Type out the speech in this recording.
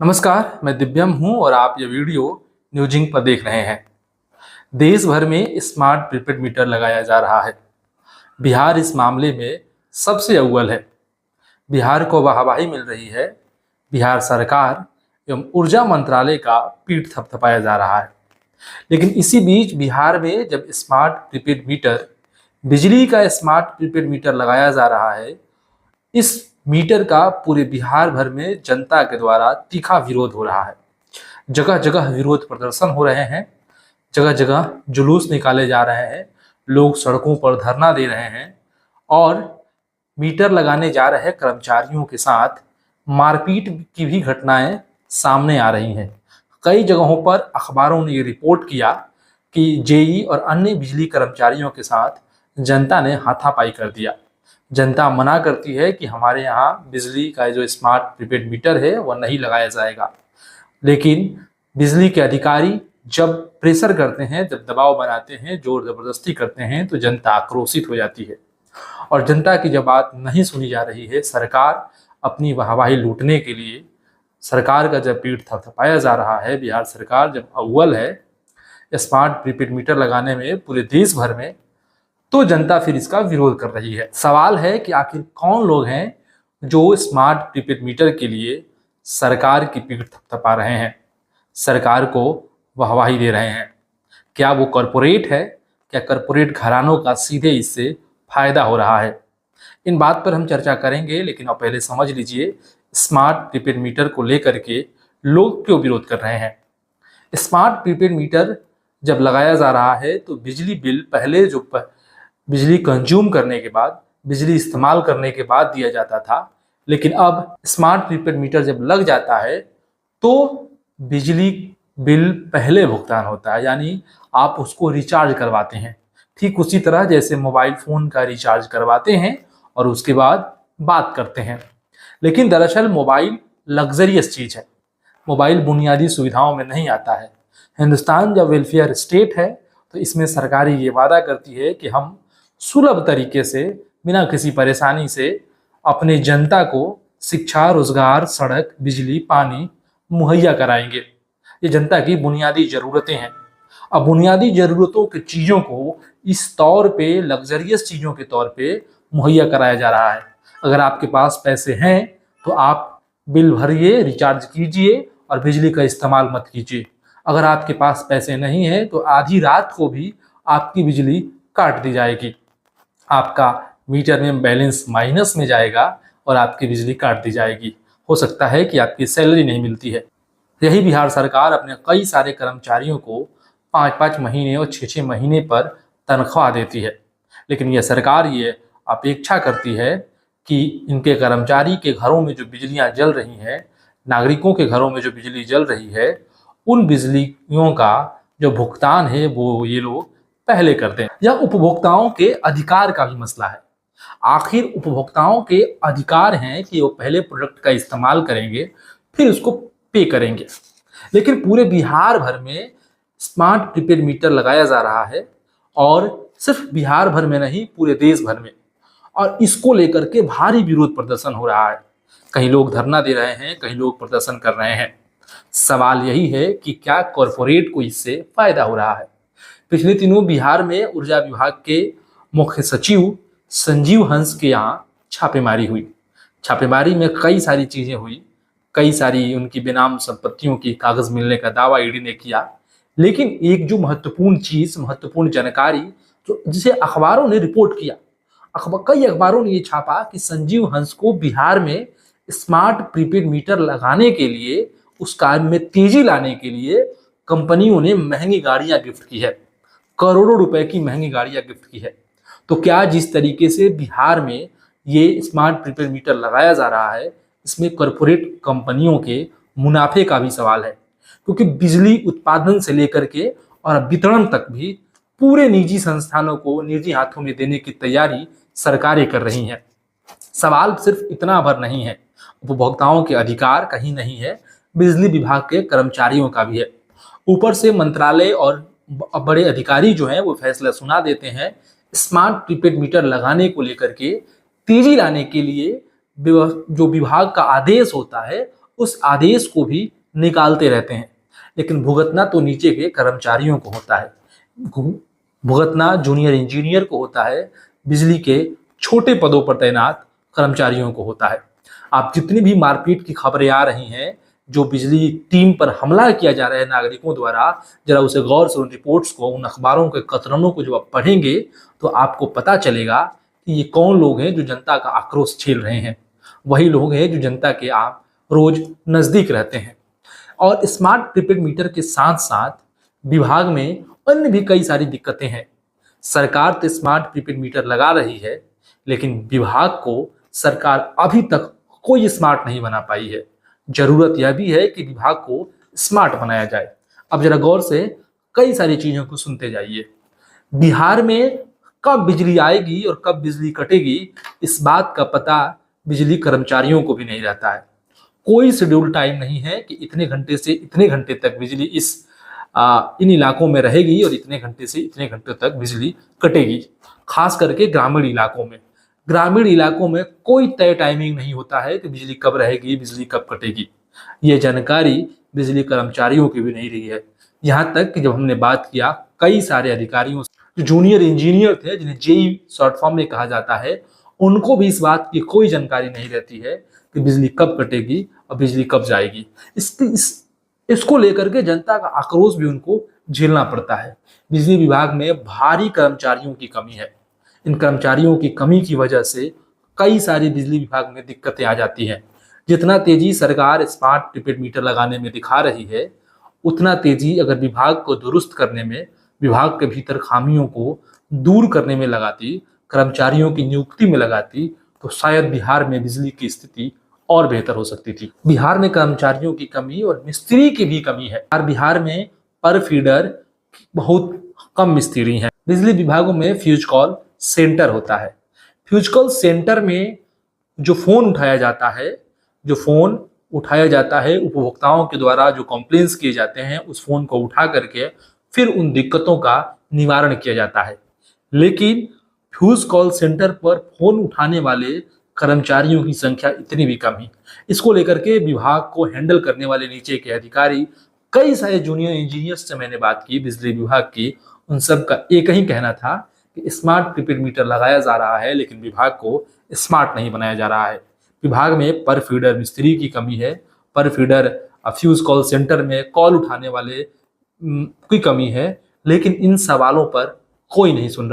नमस्कार, मैं दिव्यम हूं और आप ये वीडियो न्यूजिंग पर देख रहे हैं। देश भर में स्मार्ट प्रीपेड मीटर लगाया जा रहा है। बिहार इस मामले में सबसे अव्वल है। बिहार को वाहवाही मिल रही है। बिहार सरकार एवं ऊर्जा मंत्रालय का पीठ थपथपाया जा रहा है। लेकिन इसी बीच बिहार में जब स्मार्ट प्रीपेड मीटर, बिजली का स्मार्ट प्रीपेड मीटर लगाया जा रहा है, इस मीटर का पूरे बिहार भर में जनता के द्वारा तीखा विरोध हो रहा है। जगह जगह विरोध प्रदर्शन हो रहे हैं, जगह जगह जुलूस निकाले जा रहे हैं, लोग सड़कों पर धरना दे रहे हैं और मीटर लगाने जा रहे कर्मचारियों के साथ मारपीट की भी घटनाएं सामने आ रही हैं। कई जगहों पर अखबारों ने ये रिपोर्ट किया कि जेई और अन्य बिजली कर्मचारियों के साथ जनता ने हाथापाई कर दिया। जनता मना करती है कि हमारे यहाँ बिजली का जो स्मार्ट प्रीपेड मीटर है वह नहीं लगाया जाएगा, लेकिन बिजली के अधिकारी जब प्रेशर करते हैं, जब दबाव बनाते हैं, जोर जबरदस्ती करते हैं, तो जनता आक्रोशित हो जाती है। और जनता की जब बात नहीं सुनी जा रही है, सरकार अपनी वाहवाही लूटने के लिए, सरकार का जब पीठ थपथपाया जा रहा है, बिहार सरकार जब अव्वल है स्मार्ट प्रीपेड मीटर लगाने में पूरे देश भर में, तो जनता फिर इसका विरोध कर रही है। सवाल है कि आखिर कौन लोग हैं जो स्मार्ट प्रीपेड मीटर के लिए सरकार की पीठ थपथपा रहे हैं, सरकार को वाहवाही दे रहे हैं। क्या वो कॉरपोरेट है? क्या कॉरपोरेट घरानों का सीधे इससे फायदा हो रहा है? इन बात पर हम चर्चा करेंगे, लेकिन आप पहले समझ लीजिए स्मार्ट प्रीपेड मीटर को लेकर के लोग क्यों विरोध कर रहे हैं। स्मार्ट प्रीपेड मीटर जब लगाया जा रहा है तो बिजली बिल पहले जो बिजली कंज्यूम करने के बाद, बिजली इस्तेमाल करने के बाद दिया जाता था, लेकिन अब स्मार्ट प्रीपेड मीटर जब लग जाता है तो बिजली बिल पहले भुगतान होता है, यानी आप उसको रिचार्ज करवाते हैं। ठीक उसी तरह जैसे मोबाइल फ़ोन का रिचार्ज करवाते हैं और उसके बाद बात करते हैं। लेकिन दरअसल मोबाइल लग्जरियस चीज़ है, मोबाइल बुनियादी सुविधाओं में नहीं आता है। हिंदुस्तान जब वेलफेयर स्टेट है तो इसमें सरकारें ये वादा करती है कि हम सुलभ तरीके से, बिना किसी परेशानी से अपने जनता को शिक्षा, रोजगार, सड़क, बिजली, पानी मुहैया कराएंगे। ये जनता की बुनियादी ज़रूरतें हैं। अब बुनियादी ज़रूरतों की चीज़ों को इस तौर पे, लग्जरियस चीज़ों के तौर पे मुहैया कराया जा रहा है। अगर आपके पास पैसे हैं तो आप बिल भरिए, रिचार्ज कीजिए और बिजली का इस्तेमाल मत कीजिए। अगर आपके पास पैसे नहीं है तो आधी रात को भी आपकी बिजली काट दी जाएगी, आपका मीटर में बैलेंस माइनस में जाएगा और आपकी बिजली काट दी जाएगी। हो सकता है कि आपकी सैलरी नहीं मिलती है। यही बिहार सरकार अपने कई सारे कर्मचारियों को 5-5 महीने और 6-6 महीने पर तनख्वाह देती है, लेकिन यह सरकार ये अपेक्षा करती है कि इनके कर्मचारी के घरों में जो बिजलियां जल रही हैं, नागरिकों के घरों में जो बिजली जल रही है, उन बिजलियों का जो भुगतान है वो ये लोग पहले करते हैं। यह उपभोक्ताओं के अधिकार का भी मसला है। आखिर उपभोक्ताओं के अधिकार हैं कि वो पहले प्रोडक्ट का इस्तेमाल करेंगे, फिर उसको पे करेंगे। लेकिन पूरे बिहार भर में स्मार्ट प्रीपेड मीटर लगाया जा रहा है, और सिर्फ बिहार भर में नहीं, पूरे देश भर में, और इसको लेकर के भारी विरोध प्रदर्शन हो रहा है। कहीं लोग धरना दे रहे हैं, कहीं लोग प्रदर्शन कर रहे हैं। सवाल यही है कि क्या कॉरपोरेट को इससे फायदा हो रहा है। पिछले दिनों बिहार में ऊर्जा विभाग के मुख्य सचिव संजीव हंस के यहाँ छापेमारी हुई। छापेमारी में कई सारी चीजें हुई, कई सारी उनकी बेनाम संपत्तियों की कागज मिलने का दावा ईडी ने किया। लेकिन एक जो महत्वपूर्ण चीज, महत्वपूर्ण जानकारी जो जिसे अखबारों ने रिपोर्ट किया, कई अखबारों ने ये छापा कि संजीव हंस को बिहार में स्मार्ट प्रीपेड मीटर लगाने के लिए, उस काम में तेजी लाने के लिए कंपनियों ने महंगी गाड़ियां गिफ्ट की है, करोड़ों रुपए की महंगी गाड़ियां गिफ्ट की है। तो क्या जिस तरीके से बिहार में ये स्मार्ट प्रीपेड मीटर लगाया जा रहा है, इसमें कॉरपोरेट कंपनियों के मुनाफे का भी सवाल है, क्योंकि बिजली उत्पादन से लेकर के और वितरण तक भी पूरे निजी संस्थानों को निजी हाथों में देने की तैयारी सरकारें कर रही हैं। सवाल सिर्फ इतना भर नहीं है, उपभोक्ताओं के अधिकार कहीं नहीं है, बिजली विभाग के कर्मचारियों का भी है। ऊपर से मंत्रालय और बड़े अधिकारी जो हैं वो फैसला सुना देते हैं स्मार्ट प्रीपेड मीटर लगाने को लेकर के, तेजी लाने के लिए जो विभाग का आदेश होता है उस आदेश को भी निकालते रहते हैं, लेकिन भुगतना तो नीचे के कर्मचारियों को होता है। भुगतना जूनियर इंजीनियर को होता है, बिजली के छोटे पदों पर तैनात कर्मचारियों को होता है। आप जितनी भी मारपीट की खबरें आ रही हैं, जो बिजली टीम पर हमला किया जा रहा है नागरिकों द्वारा, जरा उसे गौर से उन रिपोर्ट्स को, उन अखबारों के कतरनों को जब आप पढ़ेंगे तो आपको पता चलेगा कि ये कौन लोग हैं जो जनता का आक्रोश झेल रहे हैं। वही लोग हैं जो जनता के आप रोज नजदीक रहते हैं। और स्मार्ट प्रीपेड मीटर के साथ साथ विभाग में अन्य भी कई सारी दिक्कतें हैं। सरकार तो स्मार्ट प्रीपेड मीटर लगा रही है, लेकिन विभाग को सरकार अभी तक कोई स्मार्ट नहीं बना पाई है। जरूरत यह भी है कि विभाग को स्मार्ट बनाया जाए। अब जरा गौर से कई सारी चीजों को सुनते जाइए। बिहार में कब बिजली आएगी और कब बिजली कटेगी, इस बात का पता बिजली कर्मचारियों को भी नहीं रहता है। कोई शेड्यूल टाइम नहीं है कि इतने घंटे से इतने घंटे तक बिजली इन इलाकों में रहेगी और इतने घंटे से इतने घंटे तक बिजली कटेगी। खास करके ग्रामीण इलाकों में, कोई तय टाइमिंग नहीं होता है कि बिजली कब रहेगी, बिजली कब कटेगी। ये जानकारी बिजली कर्मचारियों की भी नहीं रही है। यहाँ तक कि जब हमने बात किया कई सारे अधिकारियों से, जो जूनियर इंजीनियर थे, जिन्हें जेई शॉर्ट फॉर्म में कहा जाता है, उनको भी इस बात की कोई जानकारी नहीं रहती है कि बिजली कब कटेगी और बिजली कब जाएगी। इसको लेकर के जनता का आक्रोश भी उनको झेलना पड़ता है। बिजली विभाग में भारी कर्मचारियों की कमी है। इन कर्मचारियों की कमी की वजह से कई सारी बिजली विभाग में दिक्कतें आ जाती हैं। जितना तेजी सरकार स्मार्ट प्रीपेड मीटर लगाने में दिखा रही है, उतना तेजी अगर विभाग को दुरुस्त करने में, विभाग के भीतर खामियों को दूर करने में लगाती, कर्मचारियों की नियुक्ति में लगाती, तो शायद बिहार में बिजली की स्थिति और बेहतर हो सकती थी। बिहार में कर्मचारियों की कमी और मिस्त्री की भी कमी है। बिहार में पर फीडर बहुत कम मिस्त्री हैं। बिजली विभागों में फ्यूज कॉल सेंटर होता है। फ्यूज कॉल सेंटर में जो फोन उठाया जाता है उपभोक्ताओं के द्वारा जो कंप्लेंट्स किए जाते हैं, उस फोन को उठा करके फिर उन दिक्कतों का निवारण किया जाता है। लेकिन फ्यूज कॉल सेंटर पर फोन उठाने वाले कर्मचारियों की संख्या इतनी भी कम है। इसको लेकर के विभाग को हैंडल करने वाले नीचे के अधिकारी, कई सारे जूनियर इंजीनियर्स से मैंने बात की बिजली विभाग की, उन सब का एक ही कहना था कि स्मार्ट प्रीपेड मीटर लगाया जा रहा है, लेकिन विभाग को स्मार्ट नहीं बनाया जा रहा है। विभाग में पर फीडर मिस्त्री की कमी है, पर फीडर फ्यूज कॉल सेंटर में कॉल उठाने वाले की कमी है, लेकिन इन सवालों पर कोई नहीं सुन रहा।